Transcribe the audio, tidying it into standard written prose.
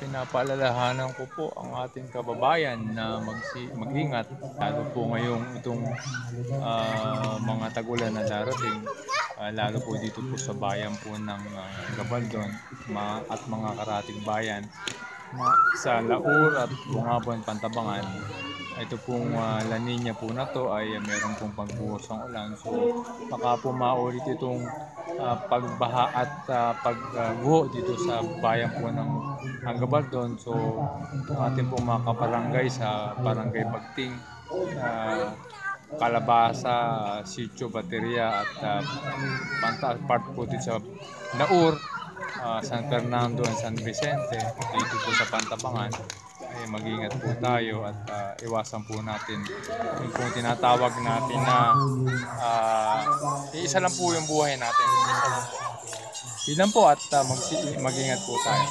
pinapaalalahanan ko po ang ating kababayan na mag-ingat lalo po ngayong itong mga tag-ulan na darating, lalo po dito po sa bayan po ng Gabaldon at mga karatig bayan na sa Laur at Bungabon, Pantabangan. Ito pong La Nina po na to ay meron pong pagbuhos ng ulan, so baka po maulit itong pagbaha at pagguho dito sa bayan po ng Gabaldon. So ating pong mga kabarangay sa Barangay Bagting, Kalabasa, Sitio, Bateria at part po dito sa Laur, San Fernando at San Vicente dito po sa Pantabangan, ay mag-ingat po tayo at iwasan po natin yung pong tinatawag natin na isa lang po yung buhay natin. Isa lang po. Yun lang po at mag-ingat po tayo.